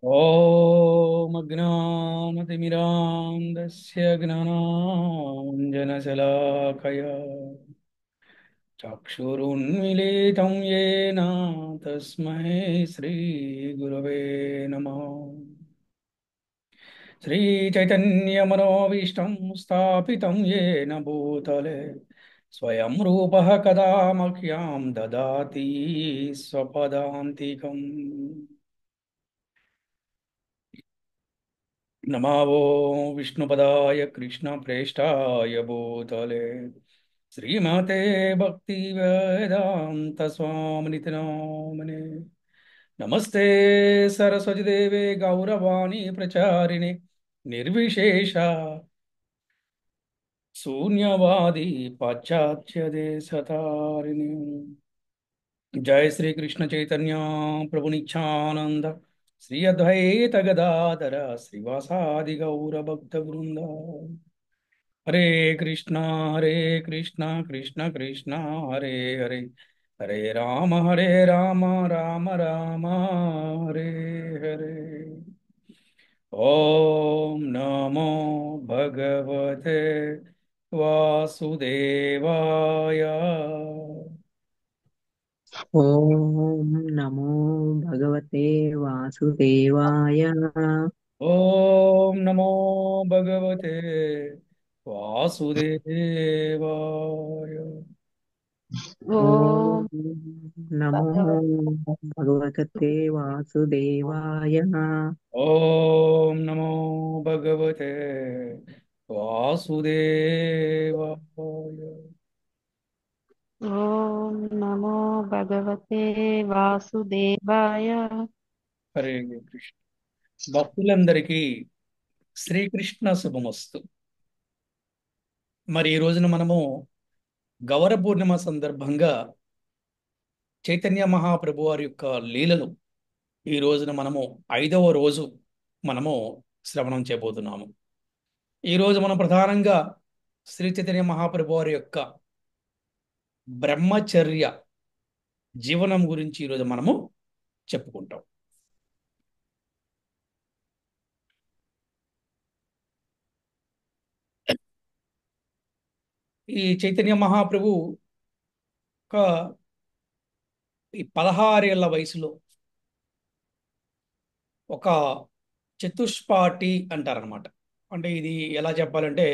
ॐ अज्ञानतिमिरान्धस्य ज्ञानाञ्जनशलाकया चक्षुरुन्मीलितं येन तस्मै श्रीगुरवे नमः। श्रीचैतन्यमनोभीष्टं स्थापितं येन भूतले स्वयं रूपः कदा मह्यं ददाति स्वपदान्तिकम्। नमावो विष्णुपदाय कृष्णप्रेष्ठाय भूतले श्रीमते भक्तिवेदान्त स्वामिनिति नामिने। नमस्ते सरस्वती देवे गौरवाणी प्रचारिणे निर्विशेष शून्यवादी पाश्चात्य देशतारिणे। जय श्री कृष्ण चैतन्य प्रभु नित्यानंद श्री अद्वैत गदाधर श्रीवासादि गौर भक्त वृंद। हरे कृष्णा कृष्ण कृष्ण हरे हरे, हरे राम राम राम हरे हरे। ओम नमो भगवते वासुदेवाय। ॐ नमो भगवते वासुदेवाय। ओम नमो भगवते वासुदेवाय। ॐ ॐ नमो भगवते भगवते वासुदेवाय। ओम नमो भगवते वासुदेवाय। ॐ नमो भगवते वासुदेवाय। హరే కృష్ణ. భక్తులందరికీ శ్రీకృష్ణ శుభమస్తు. మరి ఈ రోజున మనము గౌర పూర్ణిమ సందర్భంగా చైతన్య మహాప్రభు వారి యొక్క లీలలు ఈ రోజున మనము 5వ రోజు మనము శ్రవణం చేయబోతున్నాము. ఈ రోజు మనం ప్రధానంగా శ్రీ చైతన్య మహాప్రభు వారి యొక్క బ్రహ్మచర్య జీవనం గురించి ఈరోజు మనము చెప్పుకుంటాం. ఈ చైతన్య మహాప్రభు ఒక ఈ 16 ఏళ్ల వయసులో ఒక చతుష్పాటి అంటారనమాట. అంటే ఇది ఎలా చెప్పాలంటే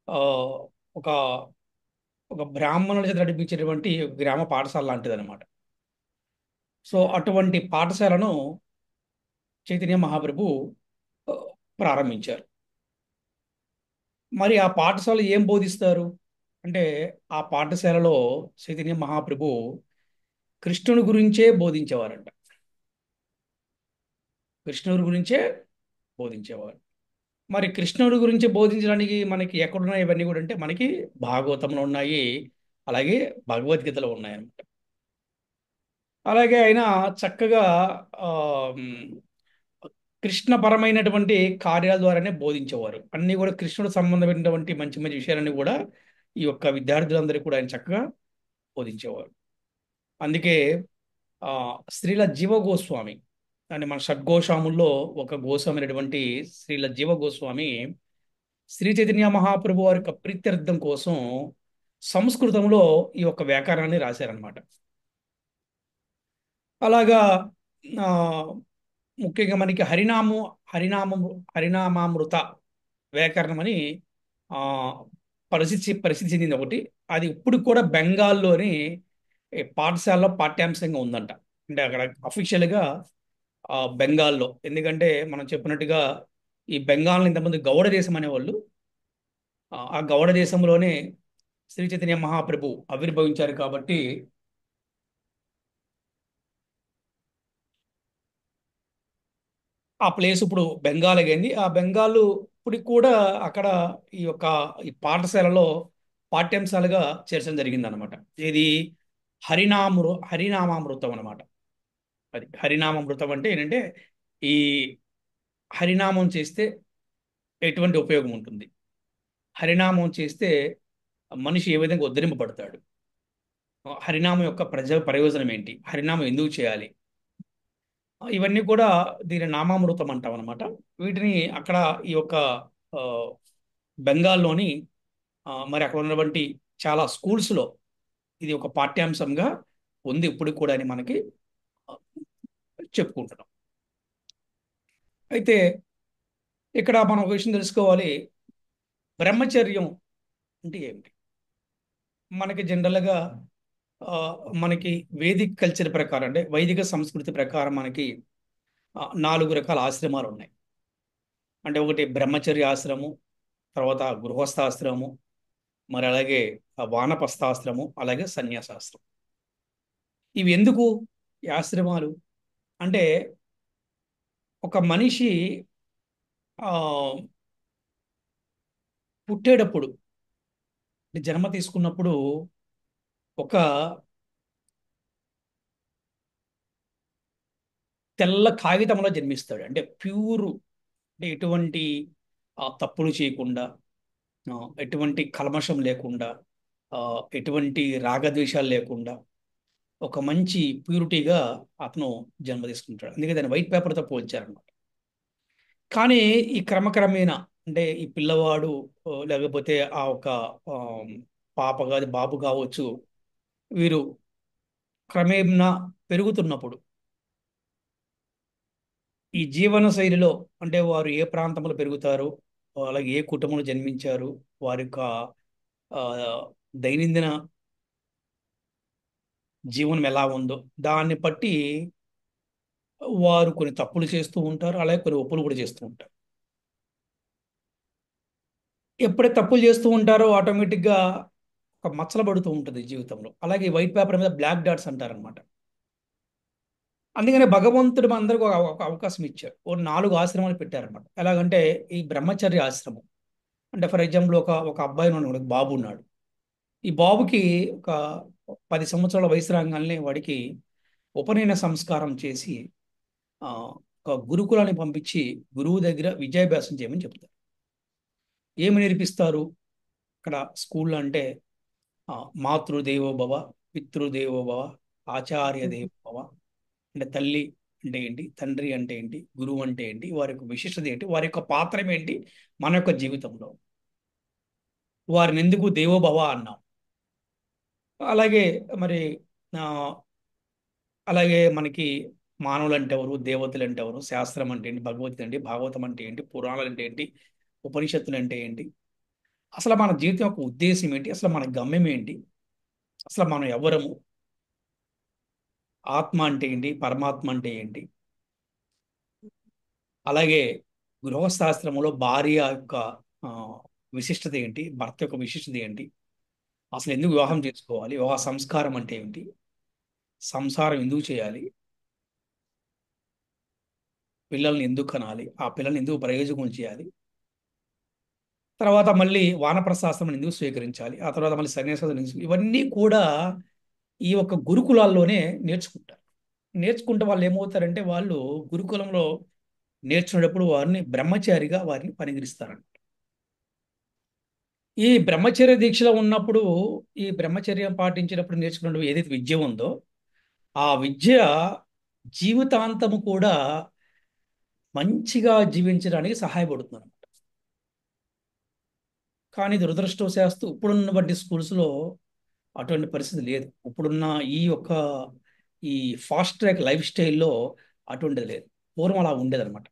ఆ, ఒక ఒక బ్రాహ్మణుల చేత నడిపించేటువంటి గ్రామ పాఠశాల లాంటిది అనమాట. సో అటువంటి పాఠశాలను చైతన్య మహాప్రభు ఆ, ప్రారంభించారు. మరి ఆ పాఠశాల ఏం బోధిస్తారు అంటే, ఆ పాఠశాలలో చైతన్య మహాప్రభు కృష్ణుని గురించే బోధించేవారంట. కృష్ణుడి గురించే బోధించేవారు. మరి కృష్ణుడి గురించి బోధించడానికి మనకి ఎక్కడున్నాయి ఇవన్నీ కూడా అంటే, మనకి భాగవతంలో ఉన్నాయి, అలాగే భగవద్గీతలో ఉన్నాయన్నమాట. అలాగే ఆయన చక్కగా ఆ, మ్, కృష్ణపరమైనటువంటి కార్యాల ద్వారానే బోధించేవారు. అన్ని కూడా కృష్ణుడు సంబంధమైనటువంటి మంచి మంచి విషయాలన్నీ కూడా ఈ యొక్క విద్యార్థులందరికీ కూడా ఆయన చక్కగా బోధించేవారు. అందుకే ఆ శ్రీల జీవ గోస్వామి అంటే మన షడ్గోశాముల్లో ఒక గోస్వామైనటువంటి శ్రీల జీవ గోస్వామి శ్రీ చైతన్య మహాప్రభు వారి యొక్క ప్రీత్యర్థం కోసం సంస్కృతంలో ఈ యొక్క వ్యాకరణాన్ని రాశారనమాట. అలాగా ఆ, ముఖ్యంగా మనకి హరినామామృత వ్యాకరణం అని ఆ, ప్రసిద్ధి చెందింది ఒకటి. అది ఇప్పుడు కూడా బెంగాల్లోని ఈ పాఠశాలలో పాఠ్యాంశంగా ఉందంట. అంటే అక్కడ అఫీషియల్గా బెంగాల్లో, ఎందుకంటే మనం చెప్పినట్టుగా ఈ బెంగాల్ని ఇంతకుముందు గౌడ దేశం అనేవాళ్ళు. ఆ గౌడ దేశంలోనే శ్రీ చైతన్య మహాప్రభు ఆవిర్భవించారు కాబట్టి ఆ ప్లేస్ ఇప్పుడు బెంగాల్ అయింది. ఆ బెంగాల్ ఇప్పుడు కూడా అక్కడ ఈ యొక్క ఈ పాఠశాలలో పాఠ్యాంశాలుగా చేర్చడం జరిగింది అనమాట. ఇది హరినామామృతం అనమాట. అది హరినామామృతం అంటే ఏంటంటే, ఈ హరినామం చేస్తే ఎటువంటి ఉపయోగం ఉంటుంది, హరినామం చేస్తే మనిషి ఏ విధంగా ఉద్ధరింపబడతాడు, హరినామం యొక్క ప్రయోజనం ఏంటి, హరినామం ఎందుకు చేయాలి, ఇవన్నీ కూడా దీని నామామృతం అంటాం అనమాట. వీటిని అక్కడ ఈ యొక్క ఆ, బెంగాల్లోని మరి అక్కడ ఉన్నటువంటి చాలా స్కూల్స్లో ఇది ఒక పాఠ్యాంశంగా ఉంది ఇప్పుడు కూడా అని మనకి ఆ, చెప్పుకుంటున్నాం. అయితే ఇక్కడ మనం ఒక విషయం తెలుసుకోవాలి. బ్రహ్మచర్యం అంటే ఏమిటి? మనకి జనరల్గా ఆ, మనకి వేదిక్ కల్చర్ ప్రకారం అంటే వైదిక సంస్కృతి ప్రకారం మనకి 4 రకాల ఆశ్రమాలు ఉన్నాయి. అంటే ఒకటి బ్రహ్మచర్య ఆశ్రమం, తర్వాత గృహస్థాశ్రమము, మరి అలాగే వానప్రస్థాశ్రమం, అలాగే సన్యాసాశ్రమం. ఇవి ఎందుకు ఈ ఆశ్రమాలు అంటే ఒక మనిషి ఆ, పుట్టేటప్పుడు జన్మ తీసుకున్నప్పుడు ఒక తెల్ల కాగితంలో జన్మిస్తాడు. అంటే ప్యూర్, అంటే ఎటువంటి తప్పులు చేయకుండా, ఆ, ఎటువంటి కల్మషం లేకుండా, ఆ, ఎటువంటి రాగద్వేషాలు లేకుండా ఒక మంచి ప్యూరిటీగా అతను జన్మ తీసుకుంటాడు. అందుకే దాన్ని వైట్ పేపర్తో పోల్చారనమాట. కానీ ఈ క్రమక్రమేణా అంటే ఈ పిల్లవాడు లేకపోతే ఆ ఒక ఆ, పాప కాదు బాబు కావచ్చు, వీరు క్రమేణా పెరుగుతున్నప్పుడు ఈ జీవన శైలిలో అంటే వారు ఏ ప్రాంతంలో పెరుగుతారు, అలాగే ఏ కుటుంబంలో జన్మించారు, వారి యొక్క ఆ, దైనందిన జీవనం ఎలా ఉందో దాన్ని బట్టి వారు కొన్ని తప్పులు చేస్తూ ఉంటారు, అలాగే కొన్ని ఒప్పులు కూడా చేస్తూ ఉంటారు. ఎప్పుడైతే తప్పులు చేస్తూ ఉంటారో ఆటోమేటిక్గా ఒక మచ్చలు పడుతూ ఉంటుంది జీవితంలో. అలాగే వైట్ పేపర్ మీద బ్లాక్ డాట్స్ అంటారనమాట. అందుకనే భగవంతుడు మనందరికీ ఒక అవకాశం ఇచ్చారు. ఓ 4 ఆశ్రమాలు పెట్టారనమాట. ఎలాగంటే ఈ బ్రహ్మచర్య ఆశ్రమం అంటే ఫర్ ఎగ్జాంపుల్ ఒక అబ్బాయి ఉన్నాడు, ఒక బాబు ఉన్నాడు. ఈ బాబుకి ఒక 10 సంవత్సరాల వయసు రాగానే వాడికి ఉపనయన సంస్కారం చేసి ఆ, ఒక గురుకులాన్ని పంపించి గురువు దగ్గర విద్యాభ్యాసం చేయమని చెప్తారు. ఏమి నేర్పిస్తారు అక్కడ స్కూల్లో అంటే ఆ, మాతృదేవో భవ, పితృదేవో భవ, ఆచార్య దేవో భవ. అంటే తల్లి అంటే ఏంటి, తండ్రి అంటే ఏంటి, గురువు అంటే ఏంటి, వారి యొక్క విశిష్టత ఏంటి, వారి యొక్క పాత్ర ఏంటి మన యొక్క జీవితంలో, వారిని ఎందుకు దేవోభవ అన్నాం. అలాగే మరి ఆ, అలాగే మనకి మానవులు అంటే ఎవరు, దేవతలు అంటే ఎవరు, శాస్త్రం అంటే ఏంటి, భగవద్గీత అంటే భాగవతం అంటే ఏంటి, పురాణాలు అంటే ఏంటి, ఉపనిషత్తులు అంటే ఏంటి, అసలు మన జీవితం యొక్క ఉద్దేశం ఏంటి, అసలు మన గమ్యం ఏంటి, అసలు మనం ఎవరము, ఆత్మ అంటే ఏంటి, పరమాత్మ అంటే ఏంటి, అలాగే గృహస్థాశ్రమంలో భార్య యొక్క ఆ, విశిష్టత ఏంటి, భర్త యొక్క విశిష్టత ఏంటి, అసలు ఎందుకు వివాహం చేసుకోవాలి, వివాహ సంస్కారం అంటే ఏంటి, సంసారం ఎందుకు చేయాలి, పిల్లల్ని ఎందుకు కనాలి, ఆ పిల్లల్ని ఎందుకు ప్రయోజకులు చేయాలి, తర్వాత మళ్ళీ వానప్రస్థాశ్రమం ఎందుకు స్వీకరించాలి, ఆ తర్వాత మళ్ళీ సన్యాసాశ్రమం ఇవన్నీ కూడా ఈ యొక్క గురుకులాల్లోనే నేర్చుకుంటారు. నేర్చుకుంటే వాళ్ళు ఏమవుతారంటే వాళ్ళు గురుకులంలో నేర్చుకునేటప్పుడు వారిని బ్రహ్మచారిగా వారిని పరిగణిస్తారంట. ఈ బ్రహ్మచర్య దీక్షలో ఉన్నప్పుడు ఈ బ్రహ్మచర్యం పాటించినప్పుడు నేర్చుకున్న ఏదైతే విద్య ఉందో ఆ విద్య జీవితాంతము కూడా మంచిగా జీవించడానికి సహాయపడుతుంది. కానీ దురదృష్టవశాస్తు ఇప్పుడున్నటువంటి స్కూల్స్లో అటువంటి పరిస్థితి లేదు. ఇప్పుడున్న ఈ యొక్క ఈ ఫాస్ట్ ట్రాక్ లైఫ్ స్టైల్లో అటువంటిది లేదు. పూర్వం అలా ఉండేదన్నమాట.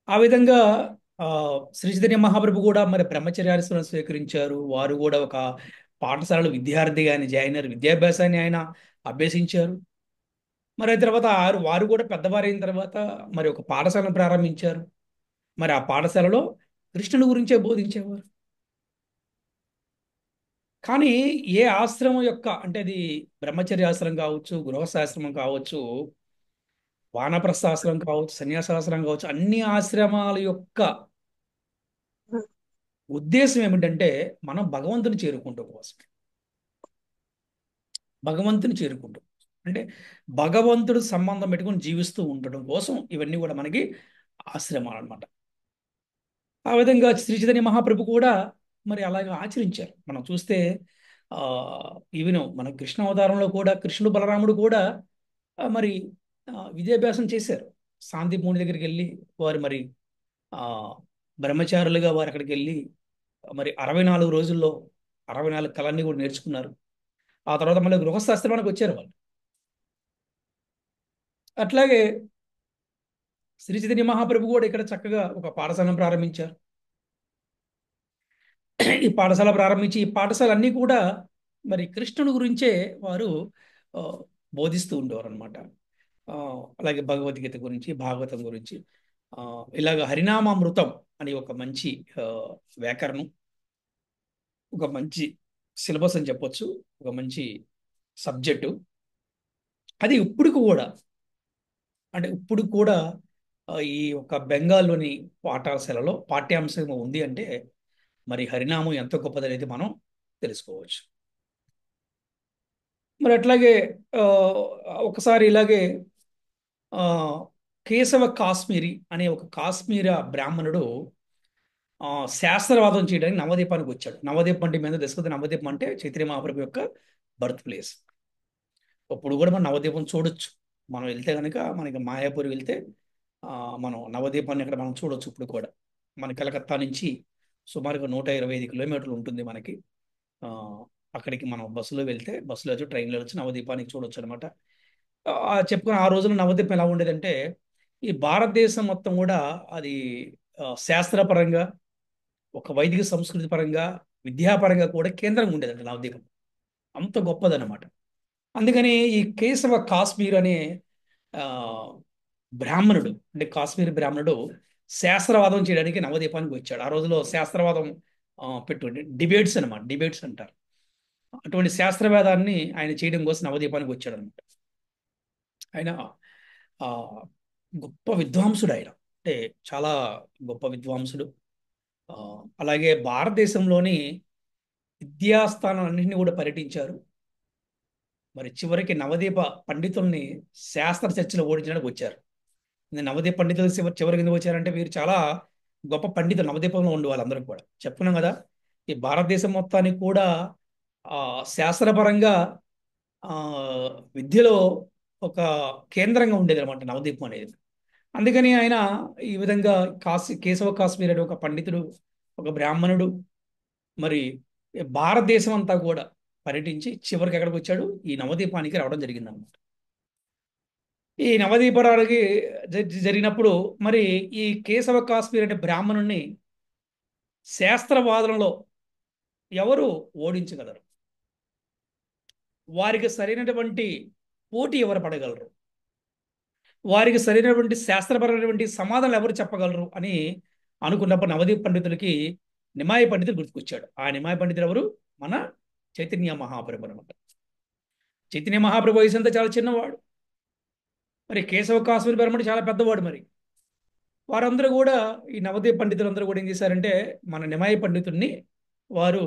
ఆ విధంగా ఆ, శ్రీ చైతన్య మహాప్రభు కూడా మరి బ్రహ్మచర్యాశ్రమం స్వీకరించారు. వారు కూడా ఒక పాఠశాలలో విద్యార్థిగా ఆయన జాయిన్ అయ్యారు. విద్యాభ్యాసాన్ని ఆయన అభ్యసించారు. మరి ఆ తర్వాత వారు కూడా పెద్దవారైన తర్వాత మరి ఒక పాఠశాలను ప్రారంభించారు. మరి ఆ పాఠశాలలో కృష్ణుని గురించే బోధించేవారు. కానీ ఏ ఆశ్రమం యొక్క అంటే అది బ్రహ్మచర్య ఆశ్రమం కావచ్చు, గృహస్థాశ్రమం కావచ్చు, వానప్రస్థాశ్రమం కావచ్చు, సన్యాసాశ్రమం కావచ్చు, అన్ని ఆశ్రమాల యొక్క ఉద్దేశం ఏమిటంటే మనం భగవంతుని చేరుకుంటూ కోసం, భగవంతుని చేరుకుంటూ అంటే భగవంతుడు సంబంధం పెట్టుకొని జీవిస్తూ ఉండడం కోసం ఇవన్నీ కూడా మనకి ఆశ్రమాలు అన్నమాట. ఆ విధంగా శ్రీ చైతన్య మహాప్రభు కూడా మరి అలాగే ఆచరించారు. మనం చూస్తే ఆ ఈవెన్ మన కృష్ణ అవతారంలో కూడా కృష్ణుడు బలరాముడు కూడా మరి విద్యాభ్యాసం చేశారు. శాంతిపూర్ణి దగ్గరికి వెళ్ళి వారు మరి ఆ, బ్రహ్మచారులుగా వారు అక్కడికి వెళ్ళి మరి 64 రోజుల్లో 64 కళల్ని కూడా నేర్చుకున్నారు. ఆ తర్వాత మళ్ళీ గృహస్థాశ్రమానికి వచ్చారు వాళ్ళు. అట్లాగే శ్రీ చైతన్య మహాప్రభు కూడా ఇక్కడ చక్కగా ఒక పాఠశాలను ప్రారంభించారు. ఈ పాఠశాల ప్రారంభించి ఈ పాఠశాల అన్నీ కూడా మరి కృష్ణుడి గురించే వారు ఆ, బోధిస్తూ ఉండేవారు అనమాట. అలాగే భగవద్గీత గురించి, భాగవతం గురించి, ఆ, ఇలాగ హరినామామృతం అని ఒక మంచి ఆ, వ్యాకరణం, ఒక మంచి సిలబస్ అని చెప్పొచ్చు, ఒక మంచి సబ్జెక్టు. అది ఇప్పుడు కూడా, అంటే ఇప్పుడు కూడా ఈ ఒక బెంగాల్లోని పాఠశాలలో పాఠ్యాంశం ఉంది అంటే మరి హరినామం ఎంత గొప్పదనేది మనం తెలుసుకోవచ్చు. మరి అట్లాగే ఆ, ఒకసారి ఇలాగే ఆ, కేశవ కాశ్మీరి అనే ఒక కాశ్మీర బ్రాహ్మణుడు ఆ, శాస్త్రవాదం చేయడానికి నవదీపానికి వచ్చాడు. నవదీపం అంటే మీద తెలుసుకుంటే, నవదీపం అంటే చైతన్య మహాప్రభు యొక్క బర్త్ ప్లేస్. ఇప్పుడు కూడా మనం నవదీపం చూడొచ్చు. మనం వెళ్తే కనుక మనకి మాయాపూర్ వెళ్తే ఆ, మనం నవదీపాన్ని ఇక్కడ మనం చూడొచ్చు. ఇప్పుడు కూడా మన కలకత్తా నుంచి సుమారుగా 125 కిలోమీటర్లు ఉంటుంది మనకి. ఆ, అక్కడికి మనం బస్సులో వెళ్తే, బస్సులో వచ్చి ట్రైన్లో వచ్చి నవదీపానికి చూడొచ్చు అనమాట. చెప్పుకుని ఆ రోజున నవదీపం ఎలా ఉండేదంటే, ఈ భారతదేశం మొత్తం కూడా అది శాస్త్రపరంగా, ఒక వైదిక సంస్కృతి పరంగా, విద్యాపరంగా కూడా కేంద్రంగా ఉండేదండి నవదీపం. అంత గొప్పదన్నమాట. అందుకని ఈ కేశవ కాశ్మీర్ అనే ఆ, బ్రాహ్మణుడు, అంటే కాశ్మీర్ బ్రాహ్మణుడు శాస్త్రవాదం చేయడానికి నవదీపానికి వచ్చాడు. ఆ రోజులో శాస్త్రవాదం పెట్టుకోండి, డిబేట్స్ అనమాట, డిబేట్స్ అంటారు. అటువంటి శాస్త్రవేదాన్ని ఆయన చేయడం కోసం నవదీపానికి వచ్చాడు అనమాట. ఆయన ఆ, గొప్ప విద్వాంసుడు ఆయన, అంటే చాలా గొప్ప విద్వాంసుడు. ఆ, అలాగే భారతదేశంలోని విద్యాస్థానాలన్నింటినీ కూడా పర్యటించారు. మరి చివరికి నవదీప పండితుల్ని శాస్త్ర చర్చలో ఓడించడానికి వచ్చారు. నవదీప పండితులు చివరికి ఎందుకు వచ్చారంటే, వీరు చాలా గొప్ప పండితులు, నవదీపంలో ఉండే వాళ్ళందరూ కూడా. చెప్పుకున్నాం కదా, ఈ భారతదేశం మొత్తానికి కూడా ఆ, శాస్త్రపరంగా ఆ, విద్యలో ఒక కేంద్రంగా ఉండేది అనమాట నవదీపం అనేది. అందుకని ఆయన ఈ విధంగా కేశవ కాశ్మీర్ అనే ఒక పండితుడు, ఒక బ్రాహ్మణుడు మరి భారతదేశం అంతా కూడా పర్యటించి చివరికి ఎక్కడికి వచ్చాడు, ఈ నవదీపానికి రావడం జరిగింది అనమాట. ఈ నవదీపానికి జరిగినప్పుడు మరి ఈ కేశవ కాశ్మీర్ అనే బ్రాహ్మణుణ్ణి శాస్త్రవాదనలో ఎవరు ఓడించగలరు, వారికి సరైనటువంటి పోటీ ఎవరు పడగలరు, వారికి సరైనటువంటి శాస్త్రపరమైనటువంటి సమాధానాలు ఎవరు చెప్పగలరు అని అనుకున్నప్పుడు నవదీప్ పండితులకి నిమాయ పండితుడు గుర్తుకొచ్చాడు. ఆ నిమాయ పండితుడు ఎవరు? మన చైతన్య మహాప్రభు అనమాట. చైతన్య మహాప్రభు వయసు అంతా చాలా చిన్నవాడు, మరి కేశవ కాశ్మీర్ బ్రాహ్మణుడు చాలా పెద్దవాడు. మరి వారందరూ కూడా, ఈ నవదీప్ పండితులందరూ కూడా ఏం చేశారంటే, మన నిమాయ పండితుడిని వారు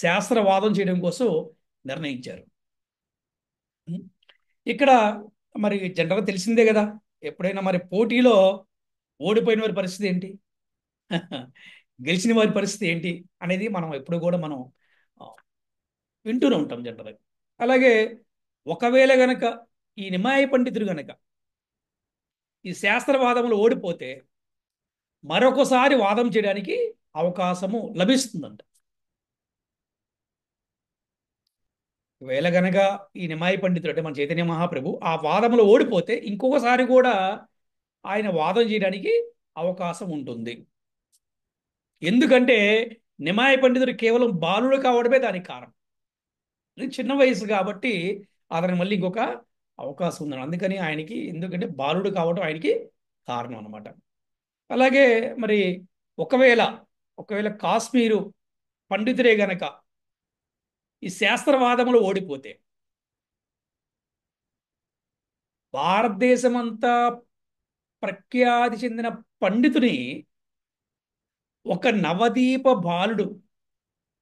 శాస్త్రవాదం చేయడం కోసం నిర్ణయించారు. ఇక్కడ మరి జనరల్గా తెలిసిందే కదా, ఎప్పుడైనా మరి పోటీలో ఓడిపోయిన వారి పరిస్థితి ఏంటి, గెలిచిన వారి పరిస్థితి ఏంటి అనేది మనం ఎప్పుడు కూడా మనం ఆ, వింటూనే ఉంటాం జనరల్గా. అలాగే ఒకవేళ గనక ఈ నిమాయ పండితుడు గనక ఈ శాస్త్రవాదంలో ఓడిపోతే మరొకసారి వాదం చేయడానికి అవకాశము లభిస్తుందంట. ఒకవేళ గనక ఈ నిమాయ పండితుడు అంటే మన చైతన్య మహాప్రభు ఆ వాదంలో ఓడిపోతే ఇంకొకసారి కూడా ఆయన వాదం చేయడానికి అవకాశం ఉంటుంది. ఎందుకంటే నిమాయ పండితుడు కేవలం బాలుడు కావడమే దానికి కారణం. ఇది చిన్న వయసు కాబట్టి అతనికి మళ్ళీ ఇంకొక అవకాశం ఉంది. అందుకని ఆయనకి, ఎందుకంటే బాలుడు కావడం ఆయనకి కారణం అనమాట. అలాగే మరి ఒకవేళ ఒకవేళ కాశ్మీరు పండితుడే గనక ఈ శాస్త్రవాదములో ఓడిపోతే భారతదేశమంతా ప్రఖ్యాతి చెందిన పండితుని ఒక నవదీప బాలుడు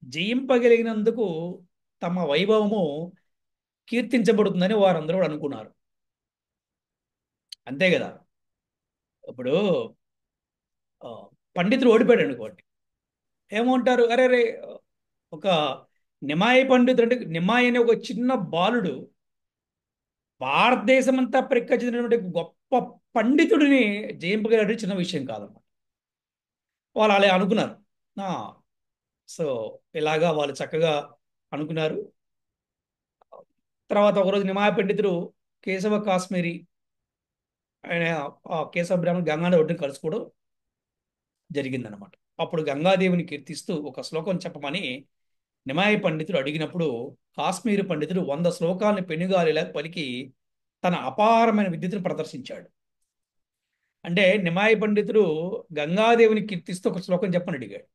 జయింపగలిగినందుకు తమ వైభవము కీర్తించబడుతుందని వారందరూ కూడా అనుకున్నారు. అంతే కదా. ఇప్పుడు ఆ, పండితుడు ఓడిపోయాడు అనుకోండి, ఏమంటారు, అరే రే, ఒక నిమాయ పండితుడు అంటే నిమాయ అనే ఒక చిన్న బాలుడు భారతదేశం అంతా ప్రఖ్యాతినటువంటి గొప్ప పండితుడిని జయింపగలడం చిన్న విషయం కాదన్నమాట. వాళ్ళు అలా అనుకున్నారు. ఆ, సో ఇలాగా వాళ్ళు చక్కగా అనుకున్నారు. తర్వాత ఒకరోజు నిమాయ పండితుడు కేశవ కాశ్మీరి ఆయన ఆ కేశవ బ్రాహ్మణ్ గంగానది ఒడ్డున కలుసుకోవడం జరిగిందనమాట. అప్పుడు గంగాదేవిని కీర్తిస్తూ ఒక శ్లోకం చెప్పమని నిమాయ పండితుడు అడిగినప్పుడు కాశ్మీరి పండితుడు 100 శ్లోకాలను పెనుగాలిలా పలికి తన అపారమైన విద్యుత్తును ప్రదర్శించాడు. అంటే నిమాయ పండితుడు గంగాదేవిని కీర్తిస్తూ ఒక శ్లోకం చెప్పని అడిగాడు.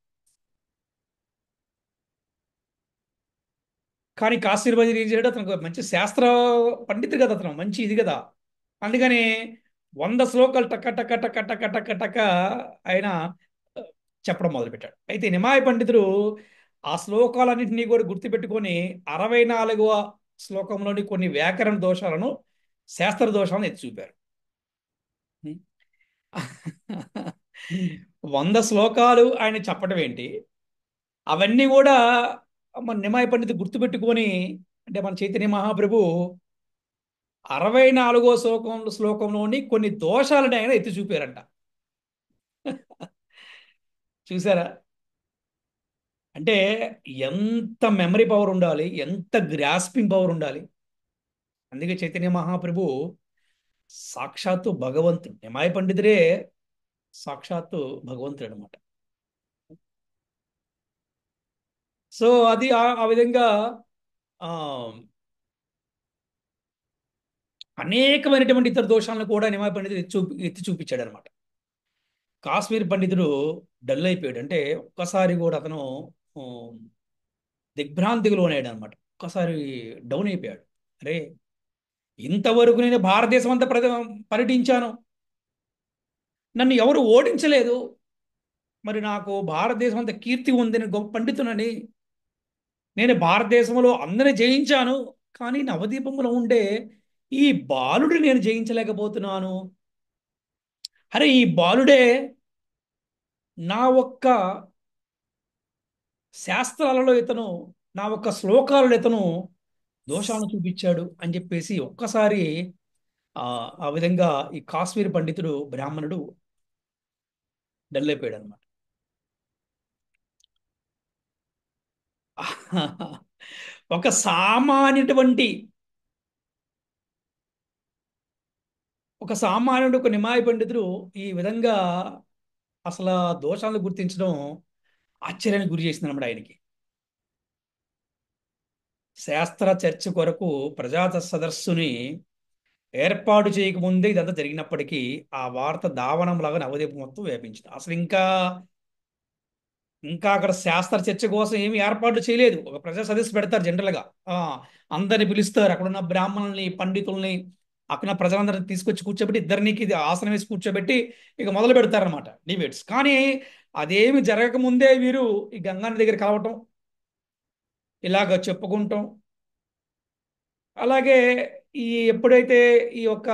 కానీ కాశ్మీర్ బజీర్ ఏం చేయడు, అతను మంచి శాస్త్ర పండితుడు కదా, అతను మంచి ఇది కదా. అందుకని 100 శ్లోకాలు టక్క టక్క టక్క టక్క టక్క టక్క ఆయన ఆ, చెప్పడం మొదలుపెట్టాడు. అయితే నిమాయ పండితుడు ఆ శ్లోకాలన్నింటినీ కూడా గుర్తుపెట్టుకొని 64వ శ్లోకంలోని కొన్ని వ్యాకరణ దోషాలను, శాస్త్ర దోషాలను ఎత్తి చూపారు. 100 శ్లోకాలు ఆయన చెప్పడం ఏంటి, అవన్నీ కూడా మన నిమాయ పండితుడు గుర్తుపెట్టుకొని, అంటే మన చైతన్య మహాప్రభు 64వ శ్లోకంలోని కొన్ని దోషాలని ఆయన ఎత్తి చూపారంట. చూసారా? అంటే ఎంత మెమరీ పవర్ ఉండాలి, ఎంత గ్రాస్పింగ్ పవర్ ఉండాలి. అందుకే చైతన్య మహాప్రభు సాక్షాత్తు భగవంతుడు, నిమాయ పండితుడే సాక్షాత్తు భగవంతుడు అనమాట. సో అది ఆ విధంగా ఆ అనేకమైనటువంటి ఇతర దోషాలను కూడా నిమాయ పండితుడు ఎత్తి చూపించాడు అనమాట. కాశ్మీర్ పండితుడు డల్ అయిపోయాడు. అంటే ఒక్కసారి కూడా అతను ఆ, దిగ్భ్రాంతికి లోనయ్యాడు అనమాట. ఒక్కసారి డౌన్ అయిపోయాడు. అరే, ఇంతవరకు నేను భారతదేశం అంతా పర్యటించాను, నన్ను ఎవరు ఓడించలేదు, మరి నాకు భారతదేశం అంతా కీర్తి ఉంది, నేను గొప్ప పండితునని, నేను భారతదేశంలో అందరిని జయించాను, కానీ నవదీపంలో ఉండే ఈ బాలుడు నేను జయించలేకపోతున్నాను. అరే, ఈ బాలుడే నా ఒక్క శాస్త్రాలలో ఇతను, నా ఒక్క శ్లోకాలలో ఇతను దోషాలను చూపించాడు అని చెప్పేసి ఒక్కసారి ఆ ఆ విధంగా ఈ కాశ్మీర్ పండితుడు బ్రాహ్మణుడు డల్ అయిపోయాడు అనమాట. ఒక సామాన్యటువంటి ఒక సామాన్యుడు, ఒక నిమాయ పండితుడు ఈ విధంగా అసలు ఆ దోషాలను గుర్తించడం ఆశ్చర్యానికి గురి చేసింది అన్నమాట ఆయనకి. శాస్త్ర చర్చ కొరకు ప్రజా సదస్సుని ఏర్పాటు చేయకముందే ఇదంతా జరిగినప్పటికీ ఆ వార్త దావనంలాగా నవదీపం మొత్తం వ్యాపించింది. అసలు ఇంకా ఇంకా అక్కడ శాస్త్ర చర్చ కోసం ఏమి ఏర్పాట్లు చేయలేదు. ఒక ప్రజా సదస్సు పెడతారు జనరల్గా. ఆ అందరిని పిలుస్తారు, అక్కడ ఉన్న బ్రాహ్మణుల్ని, పండితుల్ని, అక్కడ ఉన్న ప్రజలందరిని తీసుకొచ్చి కూర్చోబెట్టి ఇద్దరికి ఇది ఆసనం వేసి కూర్చోబెట్టి ఇక మొదలు పెడతారనమాట డిబేట్స్. కానీ అదేమి జరగకముందే వీరు ఈ గంగానది దగ్గర కలవటం, ఇలాగ చెప్పుకుంటాం. అలాగే ఈ ఎప్పుడైతే ఈ యొక్క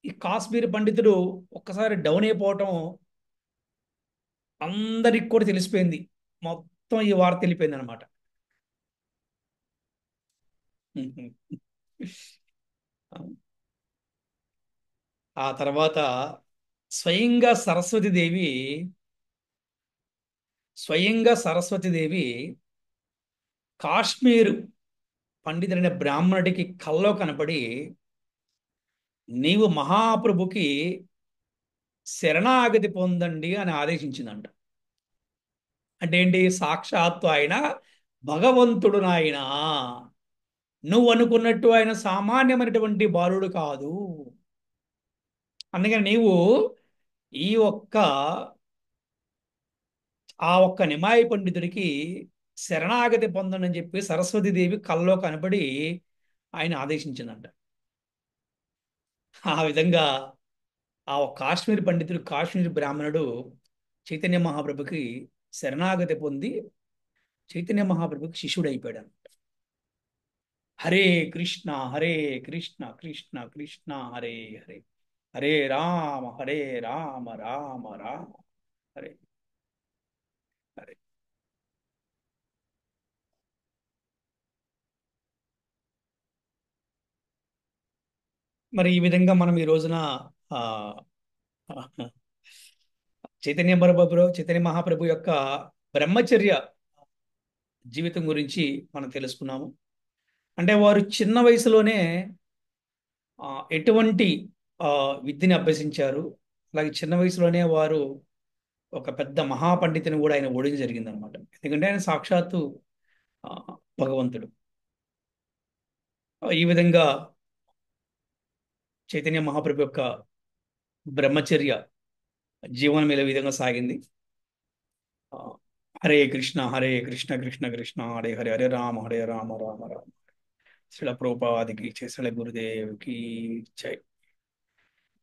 ఈ కాశ్మీర్ పండితుడు ఒక్కసారి డౌన్ అయిపోవటం అందరికి కూడా తెలిసిపోయింది. మొత్తం ఈ వార్త తెలిపోయింది అనమాట. ఆ తర్వాత స్వయంగా సరస్వతీదేవి స్వయంగా సరస్వతీదేవి కాశ్మీరు పండితుడైన బ్రాహ్మణుడికి కల్లో కనపడి, నీవు మహాప్రభుకి శరణాగతి పొందండి అని ఆదేశించిందంట. అంటే ఏంటి? సాక్షాత్తు ఆయన భగవంతుడు నాయన, నువ్వు అనుకున్నట్టు ఆయన సామాన్యమైనటువంటి బాలుడు కాదు. అందుకని నీవు ఈ ఒక్క ఆ ఒక్క నిమాయి పండితుడికి శరణాగతి పొందని చెప్పి సరస్వతీదేవి కల్లో కనపడి ఆయన ఆదేశించిందంట. ఆ విధంగా ఆ ఒక్క కాశ్మీర్ పండితుడు, కాశ్మీర్ బ్రాహ్మణుడు చైతన్య మహాప్రభుకి శరణాగతి పొంది చైతన్య మహాప్రభుకి శిష్యుడు అయిపోయాడు. హరే కృష్ణ హరే కృష్ణ కృష్ణ కృష్ణ హరే హరే, హరే రామ రామ రామ హరే హరే. మరి ఈ విధంగా మనం ఈ రోజున ఆ, చైతన్య మహాప్రభు యొక్క బ్రహ్మచర్య జీవితం గురించి మనం తెలుసుకున్నాము. అంటే వారు చిన్న వయసులోనే ఆ, ఎటువంటి ఆ, విద్యని అభ్యసించారు. అలాగే చిన్న వయసులోనే వారు ఒక పెద్ద మహాపండితుని కూడా ఆయన ఓడించడం జరిగిందనమాట. ఎందుకంటే ఆయన సాక్షాత్తు ఆ, భగవంతుడు. ఈ విధంగా చైతన్య మహాప్రభు యొక్క బ్రహ్మచర్య జీవనం ఈ విధంగా సాగింది. ఆ, హరే కృష్ణ హరే కృష్ణ కృష్ణ కృష్ణ హరే హరే హరే రామ రామ రామ. శ్రీల ప్రభుపాదికి శ్రీల గురుదేవ్కి జై.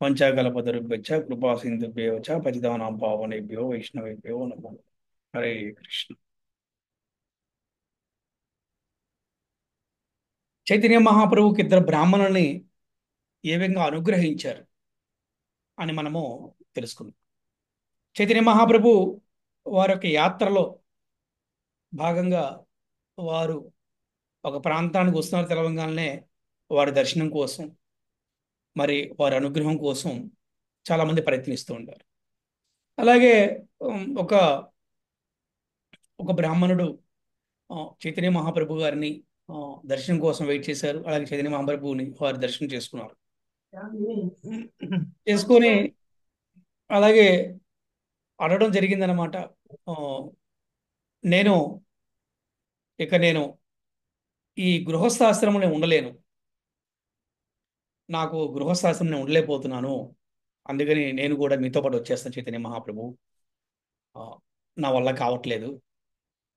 పంచాకల్పతరుభ్యశ్చ కృపా సింధుభ్యో చ పతితానాం పావనేభ్యో వైష్ణవేభ్యో నమో. హరే కృష్ణ. చైతన్య మహాప్రభుకి ఇద్దరు బ్రాహ్మణుల్ని ఏ విధంగా అనుగ్రహించారు అని మనము తెలుసుకుందాం. చైతన్య మహాప్రభు వారి యొక్క యాత్రలో భాగంగా వారు ఒక ప్రాంతానికి వస్తున్నారు తెలవంగానే వారి దర్శనం కోసం, మరి వారి అనుగ్రహం కోసం చాలా మంది ప్రయత్నిస్తూ ఉంటారు. అలాగే ఒక ఒక బ్రాహ్మణుడు చైతన్య మహాప్రభు గారిని ఆ, దర్శనం కోసం వెయిట్ చేశారు. అలాగే చైతన్య మహాప్రభువుని వారు దర్శనం చేసుకున్నారు. చేసుకొని అలాగే అడగడం జరిగిందనమాట. ఆ, నేను నేను ఈ గృహస్థాశ్రమంలో ఉండలేను, నాకు గృహస్థాశ్రమం నేను ఉండలేకపోతున్నాను, అందుకని నేను కూడా మీతో పాటు వచ్చేస్తాను చైతన్య మహాప్రభు. ఆ, నా వల్ల కావట్లేదు,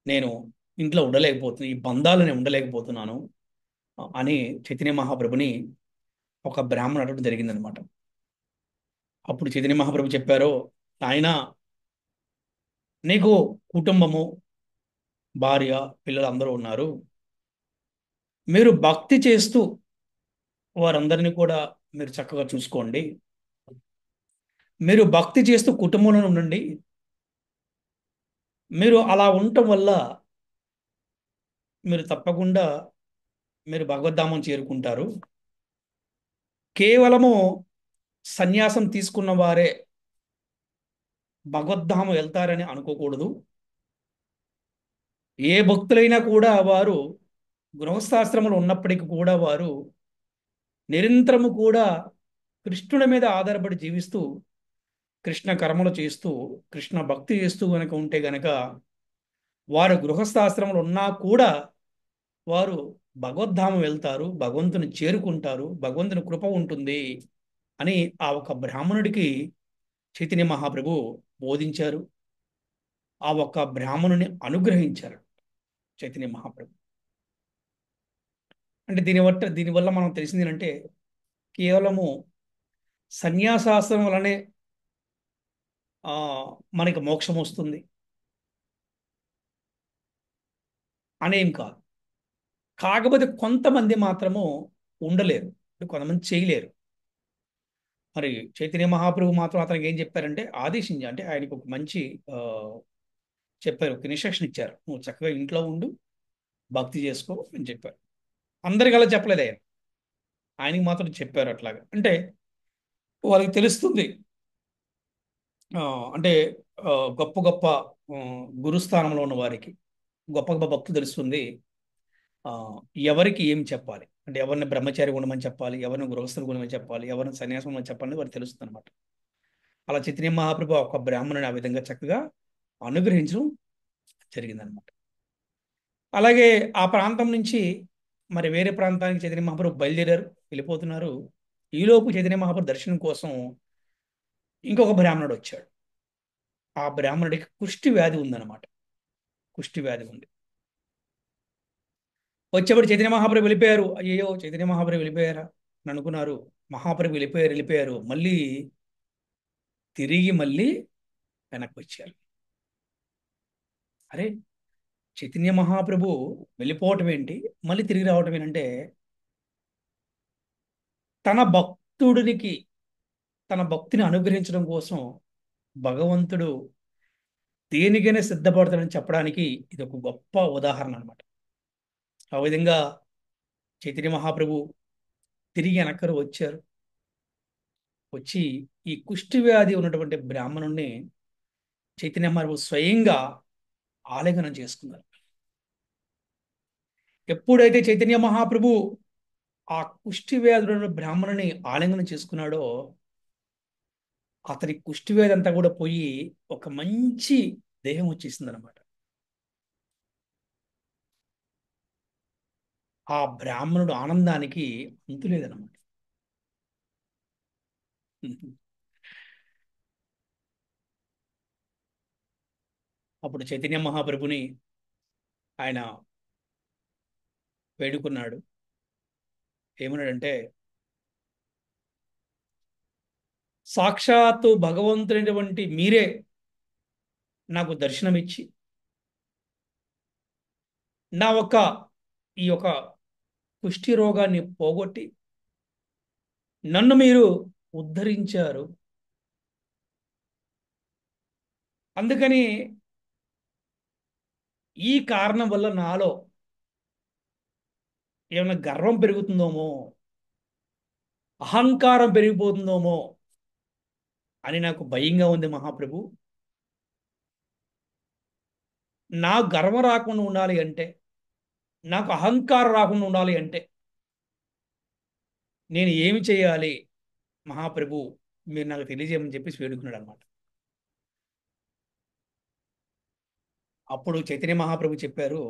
నేను ఇంట్లో ఉండలేకపోతున్నాను, ఈ బంధాలు నేను ఉండలేకపోతున్నాను అని చైతన్య మహాప్రభుని ఒక బ్రాహ్మణుడు అడగడం జరిగిందనమాట. అప్పుడు చైతన్య మహాప్రభు చెప్పారు, ఆయన నీకు కుటుంబము, భార్య, పిల్లలు అందరూ ఉన్నారు. మీరు భక్తి చేస్తూ వారందరినీ కూడా మీరు చక్కగా చూసుకోండి. మీరు భక్తి చేస్తూ కుటుంబంలో ఉండండి. మీరు అలా ఉండటం వల్ల మీరు తప్పకుండా మీరు భగవద్ధామం చేరుకుంటారు. కేవలము సన్యాసం తీసుకున్న వారే భగవద్ధామం వెళ్తారని అనుకోకూడదు. ఏ భక్తులైనా కూడా వారు గృహస్థాశ్రమంలో ఉన్నప్పటికీ కూడా వారు నిరంతరము కూడా కృష్ణుడి మీద ఆధారపడి జీవిస్తూ కృష్ణ కర్మలు చేస్తూ కృష్ణ భక్తి చేస్తూ గనక ఉంటే గనక వారు గృహస్థాశ్రమంలో ఉన్నా కూడా వారు భగవద్ధామం వెళ్తారు, భగవంతుని చేరుకుంటారు, భగవంతుని కృప ఉంటుంది అని ఆ ఒక బ్రాహ్మణుడికి చైతన్య మహాప్రభు బోధించారు. ఆ ఒక్క బ్రాహ్మణుని అనుగ్రహించారు చైతన్య మహాప్రభు. అంటే దీనివల్ల మనం తెలిసింది ఏంటంటే కేవలము సన్యాసాశ్రమం వలనే ఆ, మనకి మోక్షం వస్తుంది అనేం కాదు. కాకపోతే కొంతమంది మాత్రము ఉండలేరు, కొంతమంది చేయలేరు. మరి చైతన్య మహాప్రభు మాత్రం అతనికి ఏం చెప్పారంటే అంటే ఆయనకు ఒక మంచి ఆ, చెప్పారు, ఒక ఇన్స్ట్రక్షన్ ఇచ్చారు, నువ్వు చక్కగా ఇంట్లో ఉండు, భక్తి చేసుకో అని చెప్పారు. అందరికి అలా చెప్పలేదు ఆయన, ఆయనకి మాత్రం చెప్పారు అట్లాగా. అంటే వాళ్ళకి తెలుస్తుంది, ఆ, అంటే ఆ, గొప్ప గొప్ప ఆ, గురుస్థానంలో ఉన్న వారికి గొప్ప గొప్ప భక్తులు తెలుస్తుంది ఆ, ఎవరికి ఏం చెప్పాలి, అంటే ఎవరిని బ్రహ్మచారి ఉండమని చెప్పాలి, ఎవరిని గృహస్థులు ఉండమని చెప్పాలి, ఎవరిని సన్యాసం ఉండమని చెప్పాలని వారికి తెలుస్తుంది అనమాట. అలా చైతన్య మహాప్రభు ఒక బ్రాహ్మణుని ఆ విధంగా చక్కగా అనుగ్రహించడం జరిగిందనమాట. అలాగే ఆ ప్రాంతం నుంచి మరి వేరే ప్రాంతానికి చైతన్య మహాప్రభు బయలుదేరారు, వెళ్ళిపోతున్నారు. ఈలోపు చైతన్య మహాప్రభు దర్శనం కోసం ఇంకొక బ్రాహ్మణుడు వచ్చాడు. ఆ బ్రాహ్మణుడికి కుష్టి వ్యాధి ఉందన్నమాట. కుష్టి వ్యాధి ఉంది. వచ్చేప్పుడు చైతన్య మహాప్రభు వెళ్ళిపోయారు. అయ్యో చైతన్య మహాప్రభు వెళ్ళిపోయారా అని అనుకున్నారు. మహాప్రభు వెళ్ళిపోయారు. మళ్ళీ వెనక్కి వచ్చారు. అరే, చైతన్య మహాప్రభు వెళ్ళిపోవటం ఏంటి, మళ్ళీ తిరిగి రావటం ఏంటంటే తన భక్తుడికి తన భక్తిని అనుగ్రహించడం కోసం భగవంతుడు దేనికైనా సిద్ధపడతాడని చెప్పడానికి ఇది ఒక గొప్ప ఉదాహరణ అనమాట. ఆ విధంగా చైతన్య మహాప్రభు తిరిగి వెనక్కి వచ్చారు. వచ్చి ఈ కుష్టి వ్యాధి ఉన్నటువంటి బ్రాహ్మణుణ్ణి చైతన్య మహాప్రభు స్వయంగా ఆలింగనం చేసుకున్నారు. ఎప్పుడైతే చైతన్య మహాప్రభు ఆ కుష్టి వ్యాధి ఉన్న బ్రాహ్మణుని ఆలింగనం చేసుకున్నాడో అతని కుష్టి వ్యాధి అంతా కూడా పోయి ఒక మంచి దేహం వచ్చేసింది అనమాట. ఆ బ్రాహ్మణుడు ఆనందానికి అంతు లేదనమాట. అప్పుడు చైతన్య మహాప్రభుని ఆయన వేడుకున్నాడు. ఏమన్నాడంటే, సాక్షాత్తు భగవంతుడైనటువంటి మీరే నాకు దర్శనమిచ్చి నా ఈ యొక్క కుష్టి రోగాన్ని పోగొట్టి నన్ను మీరు ఉద్ధరించారు. అందుకని ఈ కారణం వల్ల నాలో ఏమైనా గర్వం పెరుగుతుందోమో, అహంకారం పెరిగిపోతుందోమో అని నాకు భయంగా ఉంది మహాప్రభు. నా గర్వం రాకుండా ఉండాలి అంటే, నాకు అహంకారం రాకుండా ఉండాలి అంటే నేను ఏమి చేయాలి మహాప్రభు, మీరు నాకు తెలియజేయమని చెప్పేసి వేడుకున్నాడు అనమాట. అప్పుడు చైతన్య మహాప్రభు చెప్పారు,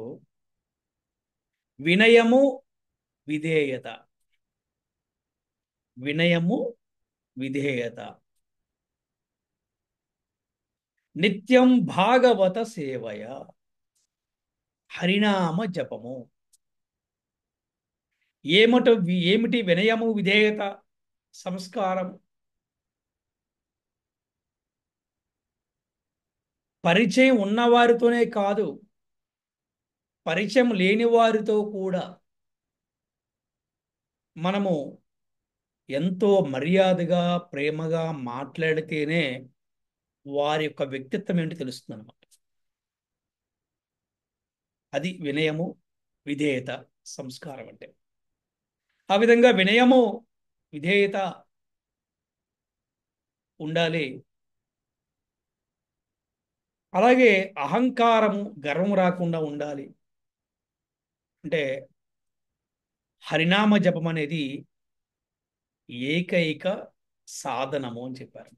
వినయము విధేయత, వినయము విధేయత, నిత్యం భాగవత సేవయ, హరినామ జపము. ఏమిటి వినయము విధేయత సంస్కారం? పరిచయం ఉన్నవారితోనే కాదు, పరిచయం లేని వారితో కూడా మనము ఎంతో మర్యాదగా ప్రేమగా మాట్లాడితేనే వారి యొక్క వ్యక్తిత్వం ఏంటి తెలుస్తుంది అన్నమాట. అది వినయము విధేయత సంస్కారం అంటే. ఆ విధంగా వినయము విధేయత ఉండాలి. అలాగే అహంకారము గర్వం రాకుండా ఉండాలి. అంటే హరినామ జపం అనేది ఏకైక సాధనము అని చెప్పారు.